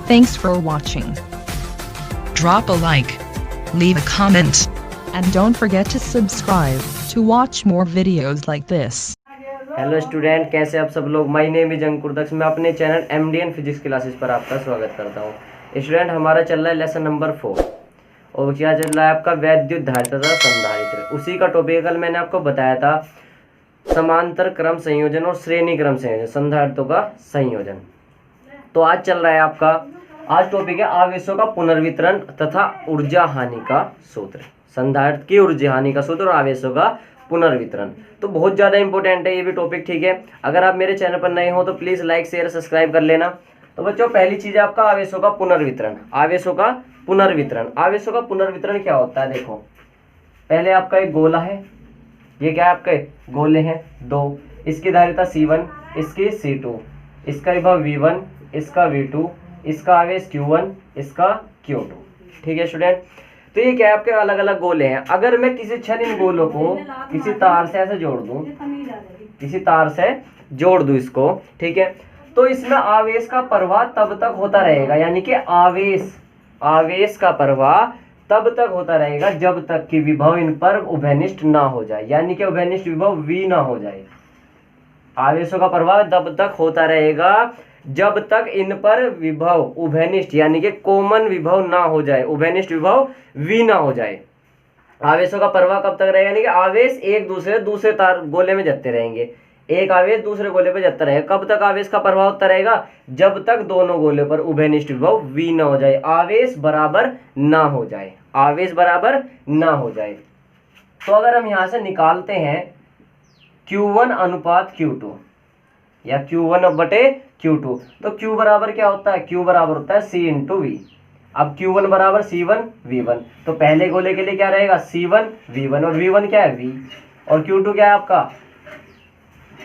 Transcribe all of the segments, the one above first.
Thanks for watching. Drop a like. Leave a comment. And don't forget to subscribe to watch more videos like this. Hello student, कैसे आप सब लोग। My name is अंकुर दक्ष। मैं अपने channel एमडीएन physics classes पर आपका स्वागत करता हूँ। स्टूडेंट, हमारा चल रहा है लेसन नंबर 4 और क्या चल रहा है आपका वैद्युत धारिता तथा संधारित्र। उसी का टॉपिक कल मैंने आपको बताया था, समांतर क्रम संयोजन और श्रेणी क्रम संयोजन, संधारित्रों का संयोजन। तो आज चल रहा है आपका, आज टॉपिक है आवेशों का पुनर्वितरण तथा ऊर्जा हानि का सूत्र। संधारित्र की ऊर्जा हानि का सूत्र और आवेशों का पुनर्वितरण तो बहुत ज़्यादा इंपॉर्टेंट है ये भी टॉपिक, ठीक है। अगर आप मेरे चैनल पर नए हो तो प्लीज़ लाइक शेयर सब्सक्राइब कर लेना। तो बच्चों, पहली चीज़ है आपका आवेशों का पुनर्वितरण। आवेशों का पुनर्वितरण, आवेशों का पुनर्वितरण क्या होता है? देखो, पहले आपका एक गोला है, ये क्या है आपके गोले हैं दो, इसकी धारिता C1, इसकी C2, इसका विभव V1, इसका V2, इसका आवेश Q1, इसका Q2, ठीक है स्टूडेंट। तो ये क्या है आपके अलग अलग गोले हैं। अगर मैं किसी क्षण इन गोलों को किसी तार से ऐसे जोड़ दूं, किसी तार से जोड़ दूं इसको, ठीक है, तो इसमें आवेश का प्रवाह तब तक होता रहेगा, यानी कि आवेश का प्रवाह तब तक होता रहेगा जब तक कि विभव इन पर उभयनिष्ठ ना हो जाए, यानी कि उभयनिष्ठ विभव V ना हो जाए। आवेशों का प्रवाह तब तक होता रहेगा जब तक इन पर विभव उभयनिष्ठ यानी कि कॉमन विभव ना हो जाए, उभयनिष्ठ विभव V ना हो जाए। आवेशों का प्रवाह कब तक रहेगा, यानी कि आवेश एक दूसरे तार गोले में जाते रहेंगे, एक आवेश दूसरे गोले पे जाता रहेगा। कब तक आवेश का प्रभाव होता रहेगा? जब तक दोनों गोले पर उभयनिष्ठ विभव V ना हो जाए, आवेश बराबर ना हो जाए, आवेश बराबर ना हो जाए। तो अगर हम यहाँ से निकालते हैं Q1 अनुपात Q2 या Q1/Q2, तो Q बराबर क्या होता है? Q बराबर होता है C × V। अब Q1 बराबर C1 V1, तो पहले गोले के लिए क्या रहेगा? C1 V1, और V1 क्या है? V, और Q2 क्या है आपका?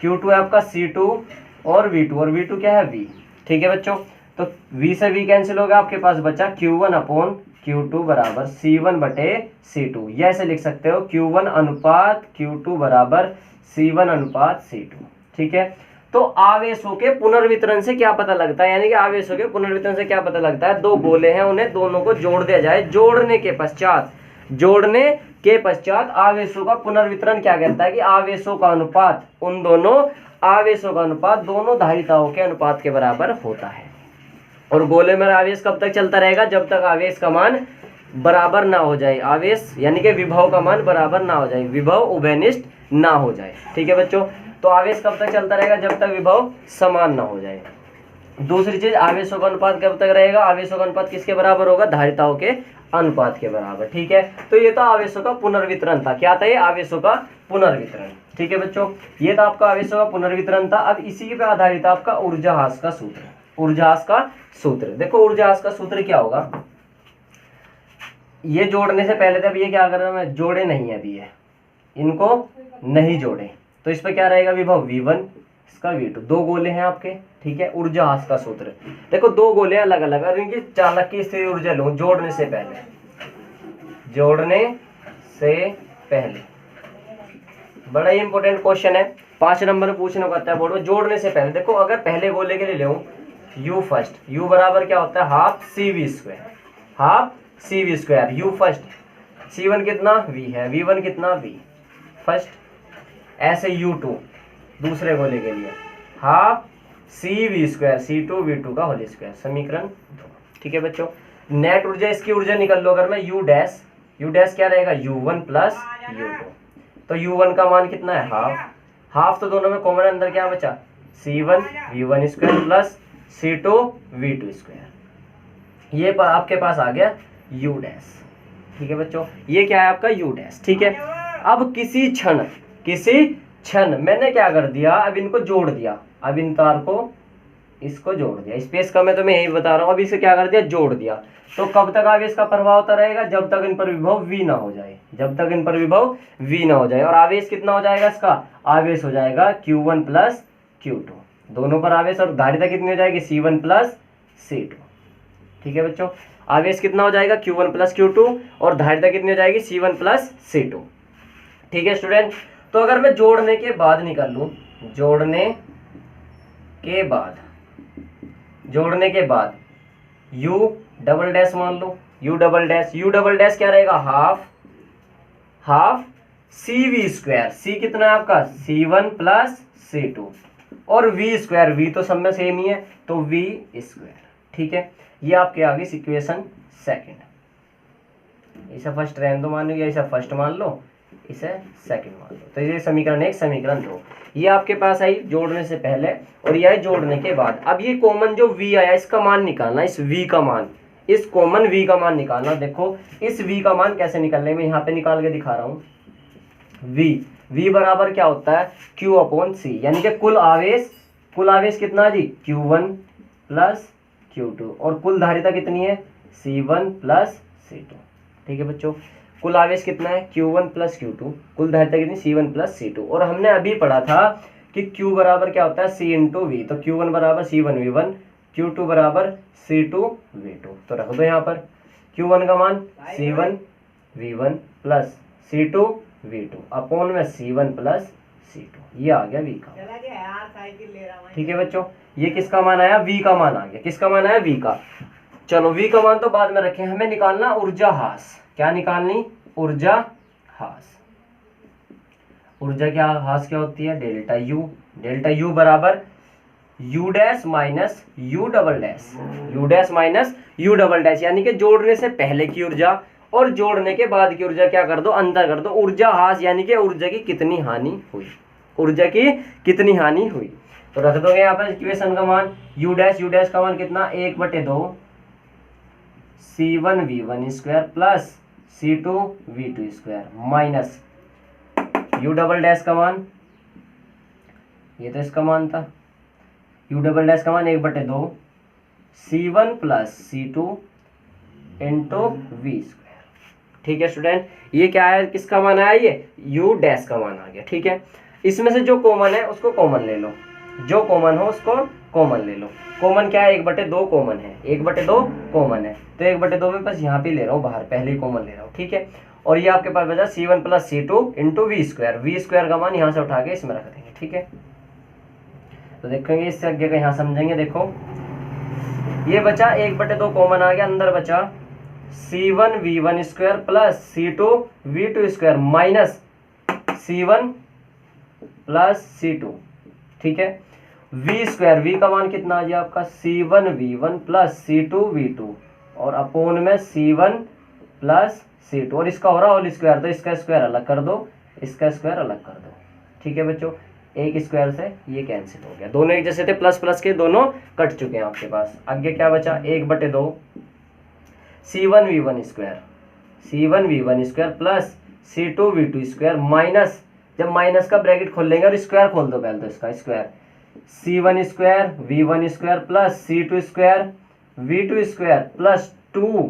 Q2 है आपका C2 और V2, और V2 क्या है? V, ठीक है बच्चों। तो V से V कैंसिल होगा, आपके पास बचा Q1/Q2 बराबर C1/C2। यह ऐसे लिख सकते हो, Q1 अनुपात Q2 बराबर C1 अनुपात C2, ठीक है। तो आवेशों के पुनर्वितरण से क्या पता लगता है, यानी कि आवेशों के पुनर्वितरण से क्या पता लगता है? दो गोले हैं, उन्हें दोनों को जोड़ दिया जाए, जोड़ने के पश्चात आवेशों का पुनर्वितरण क्या कहता है कि आवेशों का अनुपात, उन दोनों आवेशों का अनुपात दोनों धारिताओं के अनुपात के बराबर होता है। और गोले में आवेश कब तक चलता रहेगा? जब तक आवेश का मान बराबर ना हो जाए, आवेश यानी कि विभव का मान बराबर ना हो जाए, विभव उभयनिष्ठ ना हो जाए, ठीक है बच्चों। तो आवेश कब तक चलता रहेगा? जब तक विभव समान ना हो जाए। दूसरी चीज, आवेशों का अनुपात कब तक रहेगा? आवेशों का अनुपात किसके बराबर होगा? धारिताओं के अनुपात के बराबर, ठीक है। तो ये तो आवेशों का पुनर्वितरण था। क्या था ये? आवेशों का पुनर्वितरण, ठीक है बच्चों। ये तो आपका आवेशों का पुनर्वितरण था। अब इसी पे आधारित आपका ऊर्जा ह्रास का सूत्र। ऊर्जा ह्रास का सूत्र देखो, ऊर्जा ह्रास का सूत्र क्या होगा? ये जोड़ने से पहले तो अब ये क्या कर रहा हूं मैं? जोड़े नहीं है अभी, ये इनको नहीं जोड़े, तो इस पर क्या रहेगा? विभव V1, इसका V2, दो गोले हैं आपके, ठीक है। ऊर्जा ह्रास का सूत्र देखो, दो गोले अलग अलग, और इनकी चालक की स्थिति ऊर्जा लो जोड़ने से पहले। बड़ा ही इंपॉर्टेंट क्वेश्चन है, 5 नंबर में पूछने को आता है बोर्ड में। जोड़ने से पहले देखो, अगर पहले गोले के लिए ले U फर्स्ट, U बराबर क्या होता है? Half CV square, U first, C1 कितना? V है, V1 कितना? V first. ऐसे U2 दूसरे गोले के लिए half CV square, C2 V2 का होल स्क्वायर, समीकरण 2, ठीक है बच्चों। नेट ऊर्जा, इसकी ऊर्जा निकल लो अगर मैं U डैश क्या रहेगा? U1 प्लस U2, तो U1 का मान कितना है? हाफ, तो दोनों में कॉमन अंदर क्या बचा? C1 V1 square plus C2 V2 square. ये आपके पास आ गया U डैश, ठीक है बच्चों। ये क्या है आपका? U डैश, ठीक है। अब किसी क्षण मैंने क्या कर दिया? अब इनको जोड़ दिया, अब इन तार को इसको जोड़ दिया, स्पेस कम है तो मैं यही बता रहा हूँ। अब इसे क्या कर दिया? जोड़ दिया। तो कब तक आवेश का प्रभाव होता रहेगा? जब तक इन पर विभव V ना हो जाए, और आवेश कितना हो जाएगा इसका? आवेश हो जाएगा Q1 प्लस Q2, दोनों पर आवेश, और धारिता कितनी हो जाएगी? C1 प्लस C2, ठीक है बच्चों। आवेश कितना हो जाएगा? Q1 प्लस Q2, और धारिता कितनी हो जाएगी? C1 प्लस C2, ठीक है स्टूडेंट। तो अगर मैं जोड़ने के बाद निकाल लूं, जोड़ने के बाद यू डबल डैश मान लो, यू डबल डैश क्या रहेगा, हाफ सी वी स्क्वायर, सी कितना है आपका C1 प्लस C2 और वी स्क्वायर, वी तो सब में सेम ही है तो वी स्क्वायर। ठीक है, ये आपके आ गई इक्वेशन सेकंड। इसे फर्स्ट रहने दो मान लो, या इसे फर्स्ट मान लो, इसे सेकंड मान लो। तो ये समीकरण 1 समीकरण 2 ये आपके पास आई जोड़ने से पहले और यह जोड़ने के बाद। अब ये कॉमन जो v आया इसका मान निकालना, इस v का मान, इस कॉमन v का मान निकालना। देखो इस v का मान कैसे निकालने में यहाँ पे निकाल के दिखा रहा हूँ। v बराबर क्या होता है, q अपॉन c, यानी कि कुल आवेश कितना जी, q1 प्लस q2 और कुल धारिता कितनी है, c1 प्लस c2। ठीक है बच्चों, कुल आवेश कितना है, q1 प्लस q2, कुल धारिता कितनी, c1 प्लस c2। और हमने अभी पढ़ा था कि q बराबर क्या होता है, c इंटू वी, तो q1 बराबर c1v1, q2 बराबर c2v2। तो रख दो यहाँ पर q1 का मान c1v1 प्लस c2v2 अपॉन में c1 प्लस c2, ये आ गया v का। ठीक है बच्चों, ये किसका मान आया, v का मान आ गया। किसका मान आया, v का। चलो v का मान तो बाद में रखें, हमें निकालना ऊर्जा हास। क्या निकालनी, ऊर्जा हास। ऊर्जा क्या हास क्या होती है, डेल्टा यू बराबर you dash minus U double dash, you dash minus U double dash, यानी कि जोड़ने से पहले की ऊर्जा और जोड़ने के बाद की ऊर्जा क्या कर दो, अंतर कर दो। ऊर्जा हास यानी कि ऊर्जा की कितनी हानि हुई, ऊर्जा की कितनी हानि हुई। तो रख दोगे यहाँ पर इक्वेशन का मान, यू डैश का मान कितना, 1/2 c1v1 square plus c2v2 square minus U double dash का मान, ये तो इसका मान था, यू डबल डैश का मान 1/2 c1 plus c2 into we square. ठीक है स्टूडेंट, ये क्या है, किसका मान आया, ये यू डैश का मान आ गया। ठीक है, इसमें से जो कॉमन है उसको कॉमन ले लो, जो कॉमन हो उसको कॉमन ले लो। कॉमन क्या है, 1/2 कॉमन है, 1/2 कॉमन है, तो 1/2 में बस यहाँ पे ले रहा हूँ बाहर, पहले ही कॉमन ले रहा हूँ। ठीक है, और ये आपके पास बचा c1 plus c2 into we square का मान यहाँ से उठा के इसमें रख देंगे। ठीक है, तो देखेंगे इससे आगे का यहाँ समझेंगे। देखो ये बचा 1/2 कॉमन आ गया, अंदर बचा c1v1 square plus c2v2 square minus c1 plus c2। ठीक है, वी स्क्वायर, वी का मान कितना आ गया आपका, c1v1 प्लस c2v2 और अपोन में c1 प्लस c2 और इसका हो रहा होल स्क्वायर, तो इसका स्क्वायर अलग कर दो, इसका स्क्वायर अलग कर दो। ठीक है बच्चों, एक स्क्वायर से ये कैंसिल हो गया, दोनों एक जैसे थे, प्लस प्लस के दोनों कट चुके हैं आपके पास। आगे क्या बचा, 1/2 c1v1 square plus c2v2 square minus, जब माइनस का ब्रैकेट खोल लेंगे और स्क्वायर खोल दो पहले, तो इसका square c1 square v1 square plus c2 square v2 square plus 2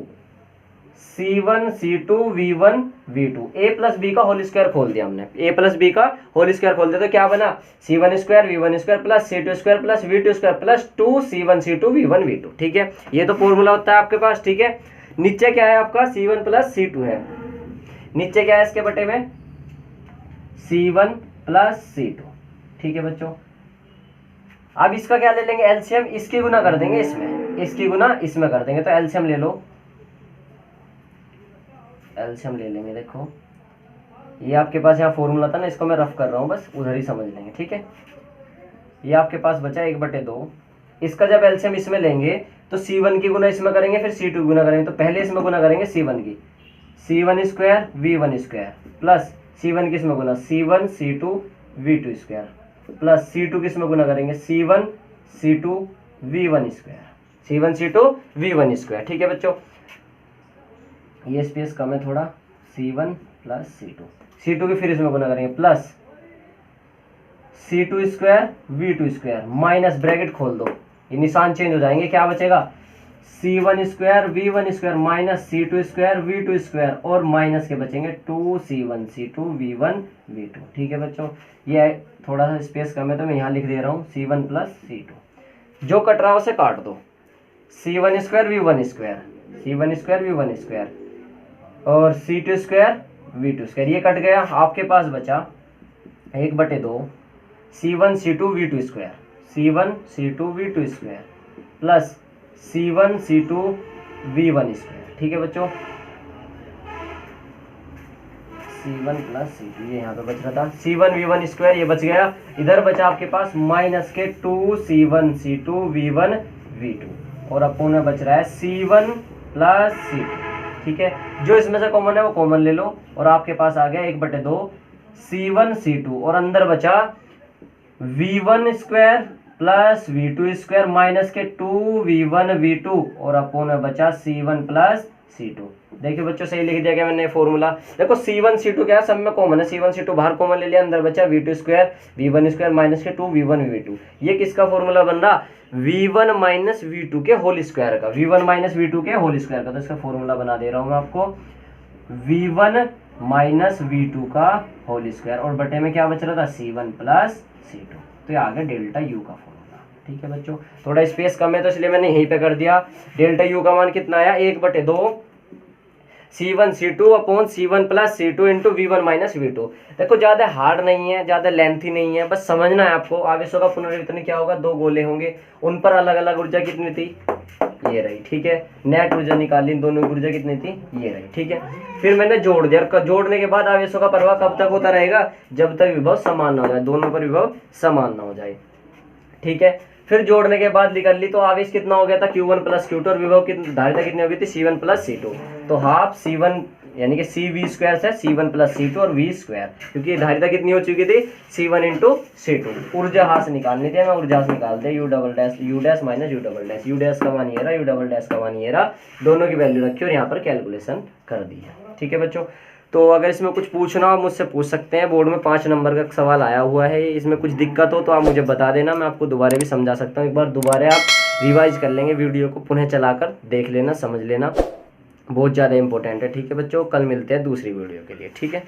c1 c2 v1 v2, a plus b का होल स्क्वायर खोल दिया हमने, a प्लस बी का होल स्क्वायर खोल दिया, तो क्या बना, c1 square v1 square plus c2 square plus v2 square plus 2 c1 c2 v1 v2। ठीक है, ये तो फॉर्मूला होता है आपके पास। ठीक है, नीचे क्या है आपका, c1 प्लस c2 है, नीचे क्या है इसके बटे में c1 प्लस c2। ठीक है बच्चों, अब इसका क्या ले लेंगे, एलसीएम, इसकी गुना कर देंगे इसमें, इसकी गुना इसमें कर देंगे, तो एलसीएम ले लो, एलसीएम ले लेंगे। देखो ये आपके पास यहाँ फॉर्मूला था ना, इसको मैं रफ कर रहा हूँ, बस उधर ही समझ लेंगे। ठीक है, ये आपके पास बचा 1/2, इसका जब एलसीएम इसमें लेंगे तो c1 की गुना इसमें करेंगे, फिर c2 की गुना करेंगे, तो पहले इसमें गुना करेंगे c1 की, c1 square v1 square plus c1 की इसमें गुना c1 c2 v2 square plus c2 की इसमें गुना करेंगे c1 c2 v1 square, c1 c2 v1 square. ठीक है बच्चों, ये स्पेस कम है थोड़ा, c1 प्लस c2 की फिर इसमें गुना करेंगे plus c2 square v2 square minus bracket खोल दो, ये निशान चेंज हो जाएंगे, क्या बचेगा c1 square v1 square minus c2 square v2 square और माइनस के बचेंगे 2c1 c2 v1 v2। ठीक है बच्चों, ये थोड़ा सा स्पेस कम है तो मैं यहाँ लिख दे रहा हूँ c1 प्लस c2, जो कट रहा है उसे काट दो, c1 square v1 square, c1 square v1 square और c2 स्क्वायर v2 स्क्वायर, ये कट गया। आपके पास बचा 1/2 c1 c2 v2 square, c1 c2 v2 square plus C1 C2 V1 square. ठीक है बच्चों, C1 प्लस C2 ये यहाँ पे बच रहा था, C1 V1 स्क्वायर ये बच गया। इधर बचा आपके पास माइनस के 2C1 C2 V1 V2 और अपोन में बच रहा है C1 प्लस C2। ठीक है, जो इसमें से कॉमन है वो कॉमन ले लो और आपके पास आ गया 1/2 C1 C2 और अंदर बचा V1 square plus V2 square minus के 2V1 V2 और अपोन में बचा C1 प्लस C2। देखिए बच्चों सही लिख दिया गया मैंने फॉर्मूला। देखो C1 C2 क्या है, सब में कॉमन है, C1 C2 बाहर कॉमन ले लिया, अंदर बचा V2 square V1 square minus के 2V1 V2। ये किसका फॉर्मूला बन रहा, V1 माइनस V2 के होल स्क्वायर का, V1 माइनस V2 के होल स्क्वायर का। तो इसका फॉर्मूला बना दे रहा हूँ मैं आपको, V1 माइनस V2 का होल स्क्वायर और बटे में क्या बच रहा था, C1 प्लस C2। तो ये आ गया डेल्टा U का फॉर्मूला। ठीक है बच्चों, थोड़ा स्पेस कम है तो इसलिए मैंने यहीं पे कर दिया। डेल्टा U का मान कितना आया, 1/2 C1 C2 upon C1 plus C2 into V1 minus V2। देखो ज़्यादा हार्ड नहीं है, ज़्यादा लेंथी नहीं है, बस समझना है आपको। आवेशों का पुनर्वितरण क्या होगा, 2 गोले होंगे, उन पर अलग अलग ऊर्जा कितनी थी, ये रही। ठीक है, नेट ऊर्जा निकाली, दोनों की ऊर्जा कितनी थी, ये रही। ठीक है, फिर मैंने जोड़ दिया। जोड़ने के बाद आवेशों का प्रवाह कब तक होता रहेगा, जब तक विभव समान ना हो जाए, दोनों पर विभव समान ना हो जाए। ठीक है, फिर जोड़ने के बाद निकाल ली तो आवेश कितना हो गया था, Q1 प्लस Q2 और विभव कितनी, धारिता कितनी हो गई थी, C1 प्लस C2। तो हाफ C1 यानी कि CV स्क्वायर से C1 प्लस C2 और V स्क्वायर, क्योंकि धारिता कितनी हो चुकी थी, C1 इंटू C2। ऊर्जा हाथ से निकालनी थी, मैं ऊर्जा से निकाल दे, U dash minus U double dash, U dash का मान ये रहा, U डबल डैश का मान ये रहा, दोनों की वैल्यू रखी और यहाँ पर कैलकुलेशन कर दी है। ठीक है बच्चों, तो अगर इसमें कुछ पूछना हो मुझसे पूछ सकते हैं। बोर्ड में 5 नंबर का सवाल आया हुआ है, इसमें कुछ दिक्कत हो तो आप मुझे बता देना, मैं आपको दोबारा भी समझा सकता हूँ। एक बार दोबारा आप रिवाइज कर लेंगे, वीडियो को पुनः चलाकर देख लेना, समझ लेना, बहुत ज़्यादा इंपॉर्टेंट है। ठीक है बच्चों, कल मिलते हैं दूसरी वीडियो के लिए। ठीक है।